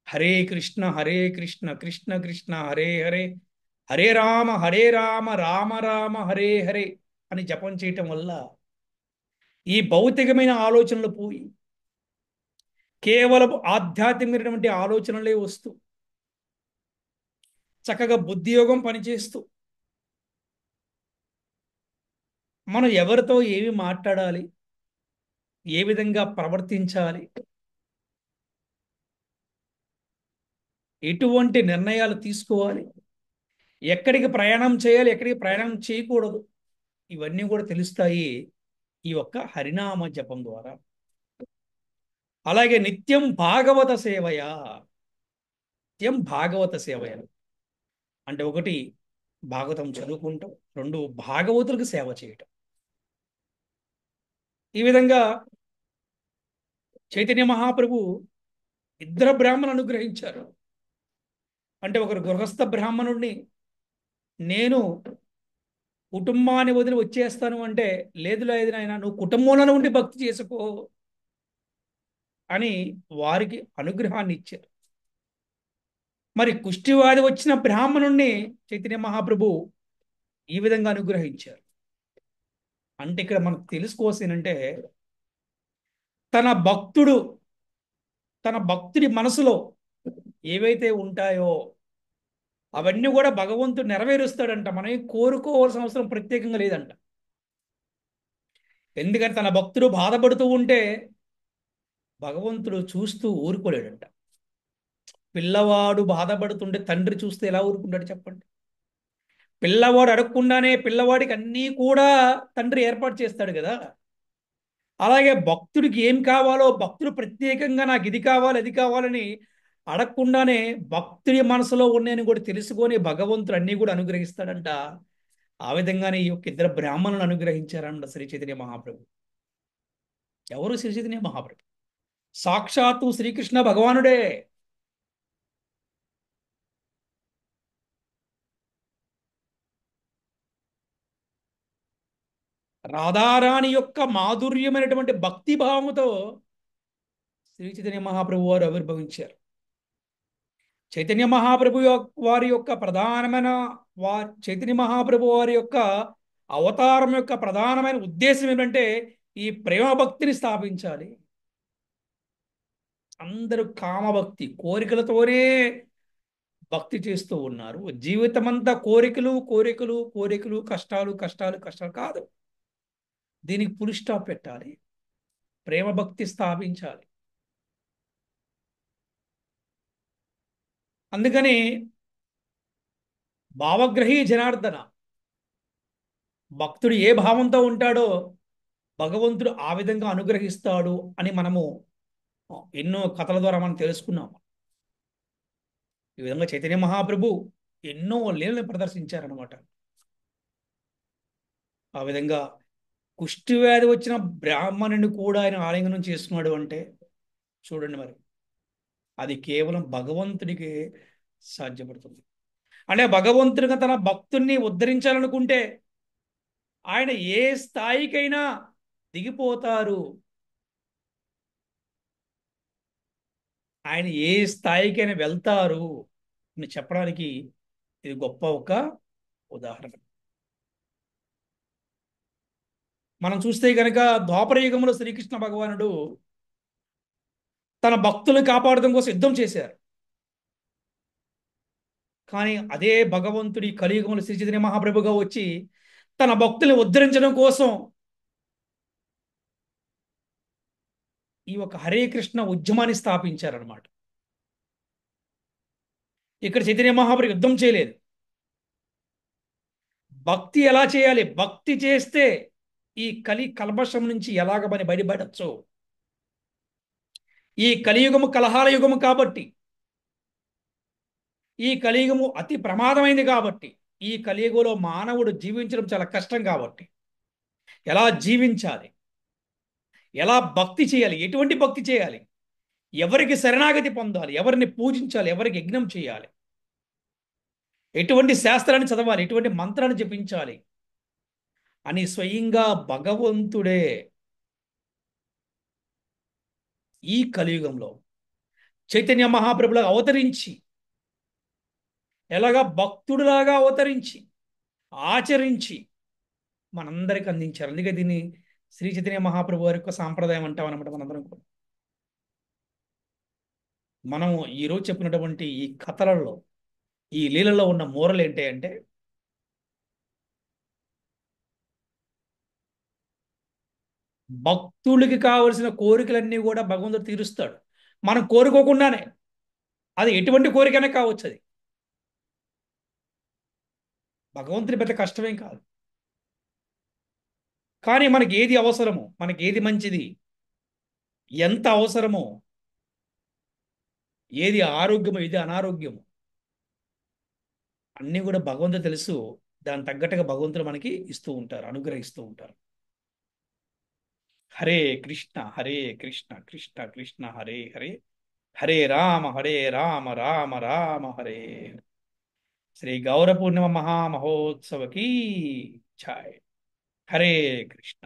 హరే కృష్ణ కృష్ణ కృష్ణ హరే హరే, హరే రామ రామ రామ హరే హరే అని జపం చేయటం వల్ల ఈ భౌతికమైన ఆలోచనలు పోయి కేవలం ఆధ్యాత్మికమైనటువంటి ఆలోచనలే వస్తూ చక్కగా బుద్ధియోగం పనిచేస్తూ మనం ఎవరితో ఏమి మాట్లాడాలి, ఏ విధంగా ప్రవర్తించాలి, ఎటువంటి నిర్ణయాలు తీసుకోవాలి, ఎక్కడికి ప్రయాణం చేయాలి, ఎక్కడికి ప్రయాణం చేయకూడదు, ఇవన్నీ కూడా తెలుస్తాయి ఈ ఒక్క హరినామ జపం ద్వారా. అలాగే నిత్యం భాగవత సేవయ, నిత్యం భాగవత సేవయ అంటే ఒకటి భాగవతం చదువుకుంటాం, రెండు భాగవతులకు సేవ చేయటం. ఈ విధంగా చైతన్య మహాప్రభు ఇద్దరు బ్రాహ్మణులు అనుగ్రహించారు. అంటే ఒకరు గృహస్థ బ్రాహ్మణుడిని నేను కుటుంబాన్ని వదిలి వచ్చేస్తాను అంటే, లేదు లేదు నాయన నువ్వు కుటుంబంలో ఉండి భక్తి చేసుకో అని వారికి అనుగ్రహాన్ని ఇచ్చారు. మరి కుష్టివాది వచ్చిన బ్రాహ్మణుణ్ణి చైతన్య మహాప్రభు ఈ విధంగా అనుగ్రహించారు. అంటే ఇక్కడ మనకు తెలుసుకోవాల్సిందంటే, తన భక్తుడి మనసులో ఏవైతే ఉంటాయో అవన్నీ కూడా భగవంతుడు నెరవేరుస్తాడంట. మనం కోరుకోవాల్సిన అవసరం ప్రత్యేకంగా లేదంట. ఎందుకంటే తన భక్తుడు బాధపడుతూ ఉంటే భగవంతుడు చూస్తూ ఊరుకోలేడంట. పిల్లవాడు బాధపడుతుంటే తండ్రి చూస్తే ఎలా ఊరుకుంటాడు చెప్పండి? పిల్లవాడు అడగకుండానే పిల్లవాడికి అన్నీ కూడా తండ్రి ఏర్పాటు చేస్తాడు కదా. అలాగే భక్తుడికి ఏం కావాలో భక్తుడు ప్రత్యేకంగా నాకు ఇది కావాలి అది కావాలని అడగకుండానే భక్తుడి మనసులో ఉన్నాయని కూడా తెలుసుకొని భగవంతుడు అన్నీ కూడా అనుగ్రహిస్తాడంట. ఆ విధంగానే ఈ యొక్క ఇద్దరు బ్రాహ్మణులను అనుగ్రహించారంట శ్రీ చైతన్య మహాప్రభు. ఎవరు శ్రీ చైతన్య మహాప్రభు? సాక్షాత్తు శ్రీకృష్ణ భగవానుడే. రాధారాణి యొక్క మాధుర్యమైనటువంటి భక్తి భావముతో శ్రీ చైతన్య మహాప్రభు వారు ఆవిర్భవించారు. చైతన్య మహాప్రభు వారి యొక్క ప్రధానమైన చైతన్య మహాప్రభు వారి యొక్క అవతారం యొక్క ప్రధానమైన ఉద్దేశం ఏమిటంటే ఈ ప్రేమ భక్తిని స్థాపించాలి. అందరూ కామభక్తి కోరికలతోనే భక్తి చేస్తూ ఉన్నారు. జీవితమంతా కోరికలు కోరికలు కోరికలు, కష్టాలు కష్టాలు కష్టాలు కాదు. దీనికి ఫుల్ స్టాప్ పెట్టాలి. ప్రేమ భక్తి స్థాపించాలి. అందుకని భావగ్రహీ జనార్దన, భక్తుడు ఏ భావంతో ఉంటాడో భగవంతుడు ఆ విధంగా అనుగ్రహిస్తాడు అని మనము ఎన్నో కథల ద్వారా మనం తెలుసుకున్నాం. ఈ విధంగా చైతన్య మహాప్రభు ఎన్నో లీలలు ప్రదర్శించారనమాట. ఆ విధంగా కుష్టి వ్యాధి వచ్చిన బ్రాహ్మణుని కూడా ఆయన ఆలింగనం చేసుకున్నాడు అంటే చూడండి, మరి అది కేవలం భగవంతుడికి సాధ్యపడుతుంది. అంటే భగవంతుడిగా తన భక్తుణ్ణి ఉద్ధరించాలనుకుంటే ఆయన ఏ స్థాయికైనా దిగిపోతారు. ఆయన ఏ స్థాయికైనా వెళ్తారు అని చెప్పడానికి ఇది గొప్ప ఒక ఉదాహరణ. మనం చూస్తే కనుక ద్వాపర యుగంలో శ్రీకృష్ణ భగవానుడు తన భక్తులను కాపాడడం కోసం యుద్ధం చేశారు. కానీ అదే భగవంతుడి కలియుగంలో శ్రీ చైతన్య మహాప్రభుగా వచ్చి తన భక్తుల్ని ఉద్ధరించడం కోసం ఈ ఒక హరే కృష్ణ ఉద్యమాన్ని స్థాపించారనమాట. ఇక్కడ చైతన్య మహాప్రభు యుద్ధం చేయలేదు. భక్తి ఎలా చేయాలి, భక్తి చేస్తే ఈ కల్మషం నుంచి ఎలాగ మన బయటపడచ్చు. ఈ కలియుగము కలహాల యుగము కాబట్టి, ఈ కలియుగము అతి ప్రమాదమైంది కాబట్టి, ఈ కలియుగంలో మానవుడు జీవించడం చాలా కష్టం కాబట్టి ఎలా జీవించాలి, ఎలా భక్తి చేయాలి, ఎటువంటి భక్తి చేయాలి, ఎవరికి శరణాగతి పొందాలి, ఎవరిని పూజించాలి, ఎవరికి యజ్ఞం చేయాలి, ఎటువంటి శాస్త్రాన్ని చదవాలి, ఎటువంటి మంత్రాన్ని జపించాలి అని స్వయంగా భగవంతుడే ఈ కలియుగంలో చైతన్య మహాప్రభులా అవతరించి, ఎలాగా భక్తుడిలాగా అవతరించి ఆచరించి మనందరికి అందించారు. అందుకే దీన్ని శ్రీ చైతన్య మహాప్రభు వారి యొక్క సాంప్రదాయం అంటాం అనమాట. మనందరం కూడా మనం ఈరోజు చెప్పినటువంటి ఈ కథలలో, ఈ లీలలో ఉన్న మోరల్ ఏంటి అంటే, భక్తుడికి కావలసిన కోరికలన్నీ కూడా భగవంతుడు తీరుస్తాడు మనం కోరుకోకుండానే. అది ఎటువంటి కోరికైనా కావచ్చు. అది భగవంతుని పెద్ద కష్టమేం కాదు. కానీ మనకి ఏది అవసరమో, మనకి ఏది మంచిది, ఎంత అవసరమో, ఏది ఆరోగ్యమో ఏది అనారోగ్యమో అన్నీ కూడా భగవంతుడు తెలుసు. దాని తగ్గట్టుగా భగవంతుడు మనకి ఇస్తూ ఉంటారు, అనుగ్రహిస్తూ ఉంటారు. హరే కృష్ణ హరే కృష్ణ కృష్ణ కృష్ణ హరే హరే, హరే రామ రామ రామ హరే. శ్రీ గౌర పూర్ణిమ మహామహోత్సవకి ఛాయ్. హరే కృష్ణ.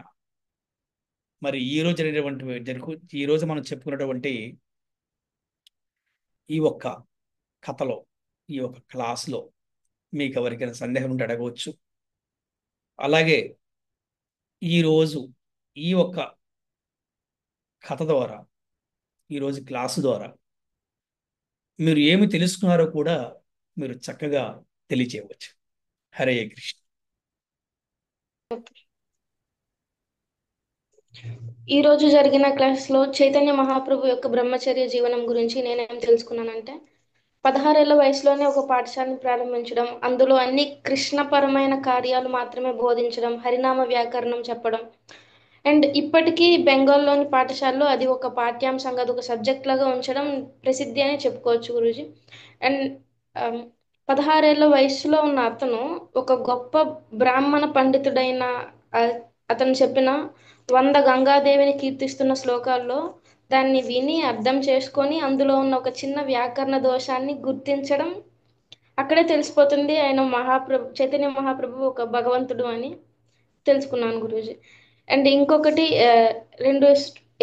మరి ఈ రోజు జరిగినటువంటి ఈ రోజు మనం చెప్పుకున్నటువంటి ఈ ఒక్క కథలో, ఈ ఒక్క క్లాస్లో మీకు ఎవరికైనా సందేహం ఉంటే అడగవచ్చు. అలాగే ఈరోజు ఈ ఒక్క కథ ద్వారా, ఈరోజు క్లాసు ద్వారా మీరు ఏమి తెలుసుకున్నారో కూడా మీరు చక్కగా తెలియచేయవచ్చు. హరే కృష్ణ. ఈ రోజు జరిగిన క్లాస్లో చైతన్య మహాప్రభు యొక్క బ్రహ్మచర్య జీవనం గురించి నేనేం తెలుసుకున్నానంటే, 16 ఏళ్ల వయసులోనే ఒక పాఠశాలను ప్రారంభించడం, అందులో అన్ని కృష్ణపరమైన కార్యాలు మాత్రమే బోధించడం, హరినామ వ్యాకరణం చెప్పడం, అండ్ ఇప్పటికీ బెంగాల్లోని పాఠశాలలో అది ఒక పాఠ్యాంశంగా, అది ఒక సబ్జెక్ట్ లాగా ఉంచడం ప్రసిద్ధి అని చెప్పుకోవచ్చు గురూజీ. అండ్ 16 ఏళ్ల వయసులో ఉన్న అతను ఒక గొప్ప బ్రాహ్మణ పండితుడైన అతను చెప్పిన 100 గంగాదేవిని కీర్తిస్తున్న శ్లోకాల్లో దాన్ని విని అర్థం చేసుకొని అందులో ఉన్న ఒక చిన్న వ్యాకరణ దోషాన్ని గుర్తించడం, అక్కడే తెలిసిపోతుంది ఆయన చైతన్య మహాప్రభు ఒక భగవంతుడు అని తెలుసుకున్నాను గురూజీ. అండ్ ఇంకొకటి రెండు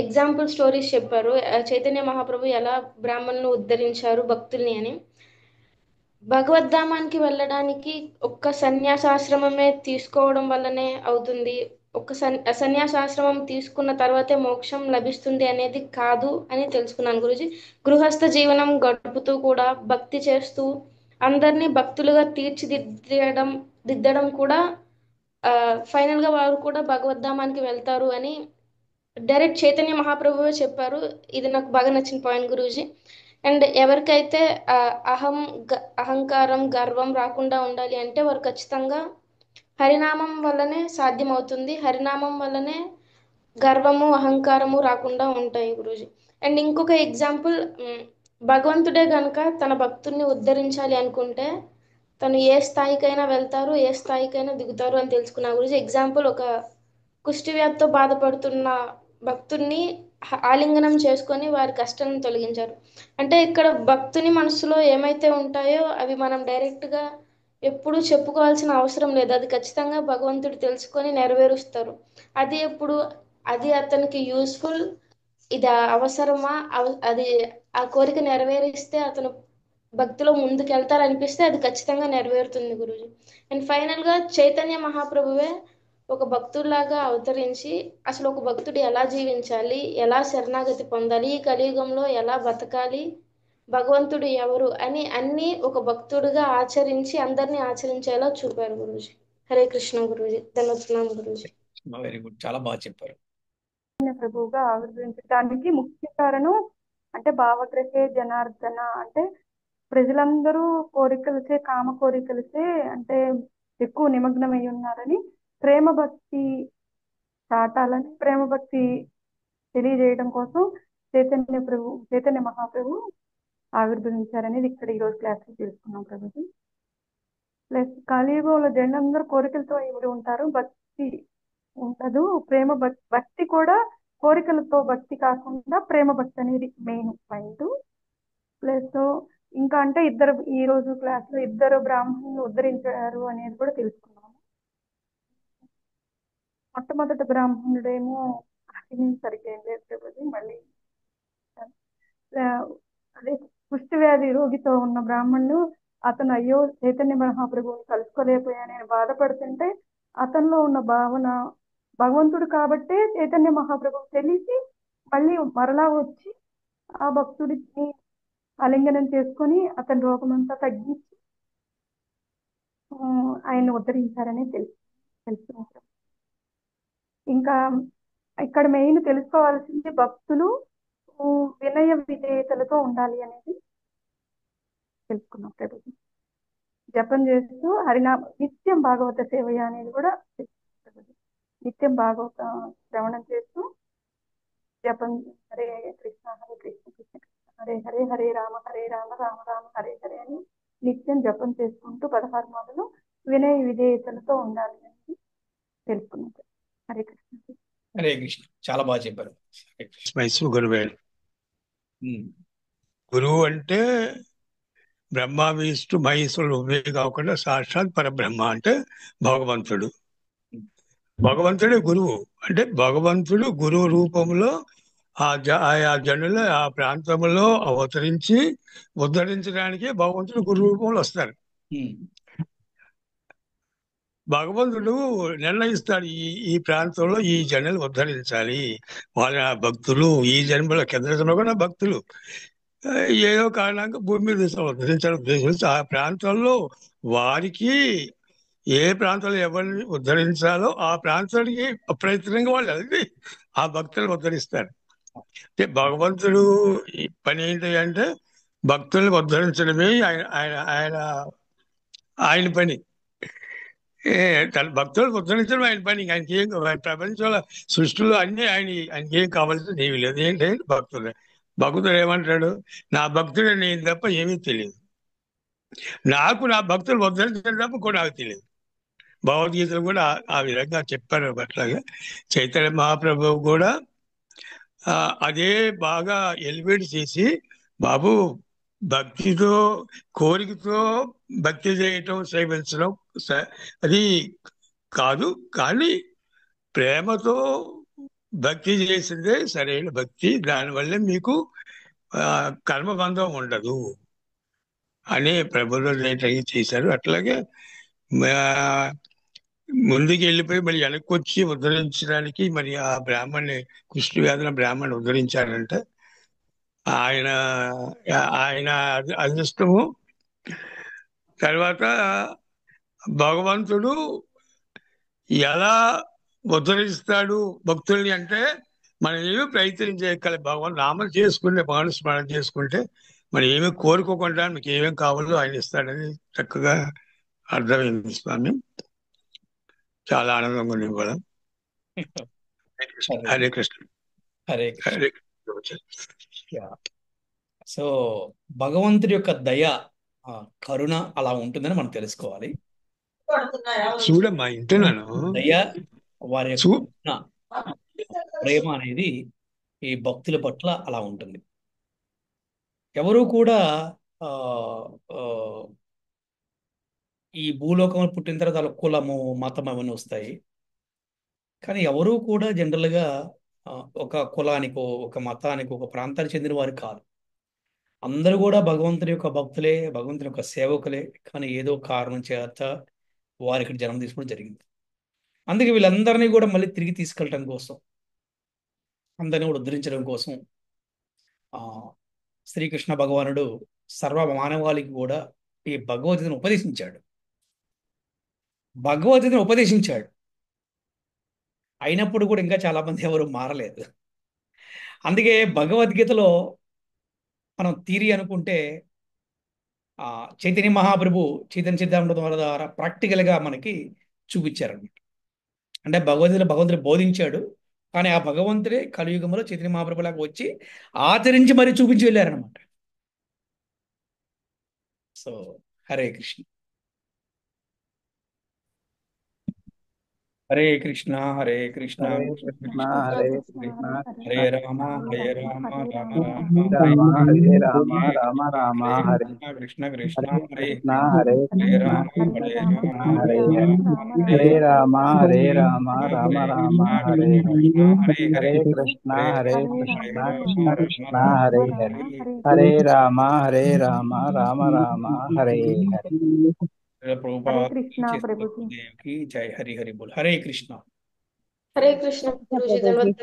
ఎగ్జాంపుల్ స్టోరీస్ చెప్పారు, చైతన్య మహాప్రభు ఎలా బ్రాహ్మణులను ఉద్ధరించారు భక్తుల్ని అని. భగవద్ధామానికి వెళ్ళడానికి ఒక్క సన్యాసాశ్రమమే తీసుకోవడం వల్లనే అవుతుంది, ఒక్క సన్యాసాశ్రమం తీసుకున్న తర్వాతే మోక్షం లభిస్తుంది అనేది కాదు అని తెలుసుకున్నాను గురుజీ. గృహస్థ జీవనం గడుపుతూ కూడా భక్తి చేస్తూ అందరినీ భక్తులుగా దిద్దడం కూడా ఫైనల్గా వారు కూడా భగవద్ధామానికి వెళ్తారు అని డైరెక్ట్ చైతన్య మహాప్రభువే చెప్పారు. ఇది నాకు బాగా నచ్చిన పాయింట్ గురూజీ. అండ్ ఎవరికైతే అహంకారం గర్వం రాకుండా ఉండాలి అంటే వారు ఖచ్చితంగా హరినామం వల్లనే సాధ్యమవుతుంది, హరినామం వల్లనే గర్వము అహంకారము రాకుండా ఉంటాయి గురూజీ. అండ్ ఇంకొక ఎగ్జాంపుల్, భగవంతుడే గనుక తన భక్తుల్ని ఉద్ధరించాలి అనుకుంటే తను ఏ స్థాయికైనా వెళ్తారు, ఏ స్థాయికైనా దిగుతారు అని తెలుసుకున్నా గురించి. ఎగ్జాంపుల్, ఒక కుష్టి వ్యాధితో బాధపడుతున్న భక్తుల్ని ఆలింగనం చేసుకొని వారి కష్టాలను తొలగించారు. అంటే ఇక్కడ భక్తుని మనసులో ఏమైతే ఉంటాయో అవి మనం డైరెక్ట్గా ఎప్పుడూ చెప్పుకోవాల్సిన అవసరం లేదు, అది ఖచ్చితంగా భగవంతుడు తెలుసుకొని నెరవేరుస్తారు. అది ఎప్పుడు అది అతనికి యూస్ఫుల్, ఇది అవసరమా, అది ఆ కోరిక నెరవేరిస్తే అతను భక్తిలో ముందుకెళ్తారనిపిస్తే అది ఖచ్చితంగా నెరవేరుతుంది గురుజీ. అండ్ ఫైనల్గా చైతన్య మహాప్రభువే ఒక భక్తుడిలాగా అవతరించి అసలు ఒక భక్తుడు ఎలా జీవించాలి, ఎలా శరణాగతి పొందాలి, ఈ కలియుగంలో ఎలా బతకాలి, భగవంతుడు ఎవరు అని అన్నీ ఒక భక్తుడిగా ఆచరించి అందరినీ ఆచరించేలా చూపారు గురూజీ. హరే కృష్ణ గురూజీ, ధన్యవాదాలు గురూజీ. వెరీ గుడ్, చాలా బాగా చెప్పారు. ప్రభువుగా ఆవిర్భవించడానికి ముఖ్య కారణం అంటే భావగ్రహే జనార్దన, అంటే ప్రజలందరూ కోరికలచే కామ కోరికలచే అంటే ఎక్కువ నిమగ్నమై ఉన్నారని, ప్రేమ భక్తి చాటాలని, ప్రేమ భక్తి తెలియజేయడం కోసం చైతన్య మహాప్రభు ఆవిర్భవించారనేది ఇక్కడ ఈరోజు క్లాస్లో తెలుసుకున్నాం ప్రభుజీ. ప్లస్ కలియుగంలో జనులందరూ కోరికలతో ఇవిడి ఉంటారు, భక్తి ఉండదు. ప్రేమ భక్తి కూడా కోరికలతో భక్తి కాకుండా ప్రేమ భక్తి అనేది మెయిన్ పాయింట్. ప్లస్ ఇంకా అంటే ఈ రోజు క్లాస్ లో ఇద్దరు బ్రాహ్మణులు ఉద్ధరించారు అనేది కూడా తెలుసుకున్నాము. మొట్టమొదటి బ్రాహ్మణుడేమో సరిగ్గా ఏం లేదు ప్రభుజీ, మళ్ళీ అదే కుష్టి వ్యాధి రోగితో ఉన్న బ్రాహ్మణుడు అతను అయ్యో చైతన్య మహాప్రభువుని కలుసుకోలేకపోయానని బాధపడుతుంటే అతనిలో ఉన్న భావన భగవంతుడు కాబట్టే చైతన్య మహాప్రభువు తెలిసి మళ్ళీ మరలా వచ్చి ఆ భక్తుడిని ఆలింగనం చేసుకొని అతని రోగమంతా తగ్గించి ఆయన్ని ఉద్ధరించారని తెలుసుకుంటారు. ఇంకా ఇక్కడ మెయిన్ తెలుసుకోవాల్సింది భక్తులు వినయ విధేయతలతో ఉండాలి అనేది తెలుసుకున్నాం ప్రభుత్వం. జపం చేస్తూ నిత్యం భాగవత సేవయ అనేది కూడా నిత్యం భాగవత శ్రవణం చేస్తూ జపం హరే కృష్ణ హరే కృష్ణ కృష్ణ కృష్ణ హరే హరే హరే రామ రామ రామ హరే హరే అని నిత్యం జపం చేసుకుంటూ 16 మాటలు వినయ విధేయతలతో ఉండాలి అని తెలుసుకున్నాం. హరే కృష్ణ. హరే కృష్ణ, చాలా బాగా చెప్పారు. మైసూరు గురువే. గురువు అంటే బ్రహ్మ విష్ణు మహేశ్వరుడు ఉభయ కాకుండా సాక్షాత్ పరబ్రహ్మ అంటే భగవంతుడు. భగవంతుడే గురువు. అంటే భగవంతుడు గురువు రూపంలో ఆయా జనుల ఆ ప్రాంతంలో అవతరించి ఉద్ధరించడానికి భగవంతుడు గురు రూపంలో వస్తారు. భగవంతుడు నిర్ణయిస్తాడు ఈ ప్రాంతంలో ఈ జనులు ఉద్ధరించాలి, వాళ్ళ భక్తులు ఈ జన్మలో కింద జన్మలో కూడా భక్తులు ఏదో కారణంగా భూమి మీద ఉద్ధరించాలని ఉద్దేశించి ఆ ప్రాంతంలో వారికి ఏ ప్రాంతంలో ఎవరిని ఉద్ధరించాలో ఆ ప్రాంతానికి ప్రయత్నంగా వాళ్ళు వెళ్ళి ఆ భక్తులను ఉద్ధరిస్తారు. అంటే భగవంతుడు పని ఏంటి అంటే భక్తులను ఉద్ధరించడమే ఆయన పని. తన భక్తులకు ఉద్ధరించడం ఆయన పని. ఆయనకి ఏం ప్రపంచంలో సృష్టిలో అన్ని ఆయనకి ఏం కావాల్సింది ఏమి లేదు. ఏంటంటే భక్తుడు ఏమంటాడు, నా భక్తుడు నేను తప్ప ఏమీ తెలియదు, నాకు నా భక్తులు ఉద్ధరించడం తప్ప కూడా నాకు తెలియదు. భగవద్గీతలు కూడా ఆ విధంగా చెప్పారు. అట్లాగే చైతన్య మహాప్రభువు కూడా అదే బాగా ఎలివేట్ చేసి, బాబు భక్తితో, కోరికతో భక్తి చేయటం, సేవించడం అది కాదు, కానీ ప్రేమతో భక్తి చేసిందే సరైన భక్తి. దానివల్ల మీకు కర్మబంధం ఉండదు అని ప్రభుత్వం చేశారు. అట్లాగే ఆ, ముందుకు వెళ్ళిపోయి మళ్ళీ వెనక్కి వచ్చి ఉద్ధరించడానికి మరి ఆ బ్రాహ్మణ్ణి, కుష్టి వ్యాధుల బ్రాహ్మణ్ణి ఉద్ధరించారంటే ఆయన ఆయన అదృష్టము. తర్వాత భగవంతుడు ఎలా ఉద్ధరిస్తాడు భక్తుల్ని అంటే, మనం ఏమి ప్రయత్నం చేయగల, భగవాన్ నామం చేసుకుంటే, భగవాన్ స్మరణ చేసుకుంటే మనం ఏమి కోరుకోకుండా మీకు ఏమేమి కావాలో ఆయన ఇస్తాడని చక్కగా అర్థమైంది స్వామి. చాలా ఆనందంగా ఉంది కూడా. హరే కృష్ణ. హరే కృష్ణ. హరే కృష్ణ. సో భగవంతుడి యొక్క దయ, కరుణ అలా ఉంటుందని మనం తెలుసుకోవాలి. చూడమ్మా, ఇంటున్నాను. దయ, వారి యొక్క కరుణ, ప్రేమ అనేది ఈ భక్తుల పట్ల అలా ఉంటుంది. ఎవరు కూడా ఆ ఆ, ఈ భూలోకం పుట్టిన తర్వాత వాళ్ళ కులము, మతం అవన్నీ వస్తాయి. కానీ ఎవరు కూడా జనరల్గా ఒక కులానికో, ఒక మతానికో, ఒక ప్రాంతానికి చెందిన వారు కాదు. అందరూ కూడా భగవంతుని యొక్క భక్తులే, భగవంతుని యొక్క సేవకులే. కానీ ఏదో కారణం చేత వారి ఇక్కడ జన్మ తీసుకోవడం జరిగింది. అందుకే వీళ్ళందరినీ కూడా మళ్ళీ తిరిగి తీసుకెళ్ళటం కోసం, అందరినీ కూడా ఉద్ధరించడం కోసం ఆ శ్రీకృష్ణ భగవానుడు సర్వ మానవాళికి కూడా ఈ భగవద్గీతను ఉపదేశించాడు. భగవద్గీతను ఉపదేశించాడు. అయినప్పుడు కూడా ఇంకా చాలా మంది ఎవరు మారలేదు. అందుకే భగవద్గీతలో మనం థియరీ అనుకుంటే చైతన్య మహాప్రభు చైతన్య సిద్ధాంతం ద్వారా ప్రాక్టికల్గా మనకి చూపించారన్నమాట. అంటే భగవంతుడు బోధించాడు, కానీ ఆ భగవంతుడే కలియుగంలో చైతన్య మహాప్రభులాగా వచ్చి ఆచరించి మరీ చూపించి వెళ్ళారనమాట. సో హరే కృష్ణ. హరే కృష్ణ హరే కృష్ణ హరే కృష్ణ కృష్ణ కృష్ణ హరే హరే కృష్ణ హరే కృష్ణ రామ హరే రామ రామ రామ రామ హరే రామ హరే రామ రామ హరే హరే కృష్ణ కృష్ణ హరే కృష్ణ కృష్ణ హరే హరే హరే కృష్ణ రామ కృష్ణ హరే కృష్ణ రామ హరే హరే హరే రామ హరే హరే రామ రామ హరే రామ రామ రామ రామ హరే హరే కృష్ణ హరే హరే హరే కృష్ణ హరే హరే కృష్ణ కృష్ణ హరే కృష్ణ రామ కృష్ణ రామ హరే రామ హరే హరే హరే రామ హరే రామ రామ రామ హరే హరే ప్రభుపాద కృష్ణ ప్రభుజీ. దేవికి జై. హరి హరి బోల్. హరే కృష్ణ. హరే కృష్ణ గురూజీ, ప్రభుజీ. ధన్యవాదాలు.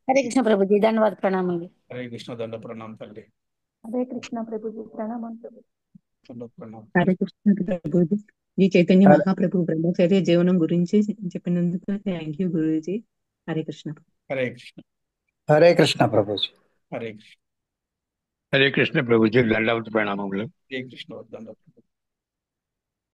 హరే కృష్ణ ప్రభుజీ, ధన్యవాద ప్రణామం. హరే కృష్ణ. దండ ప్రణామం తల్లి. హరే కృష్ణ ప్రభుజీ, ప్రణామం ప్రభు. దండ ప్రణామం. హరే కృష్ణ ప్రభుజీ. ఈ చైతన్య మహాప్రభు బ్రహ్మచర్య జీవనం గురించి చెప్పినందుకు థ్యాంక్ యూ గురూజీ. హరే కృష్ణ. హరే కృష్ణ. హరే కృష్ణ ప్రభుజీ. హరే కృష్ణ. హరే కృష్ణ ప్రభుజీ. దండవత ప్రణామములు. హరే కృష్ణ. దండ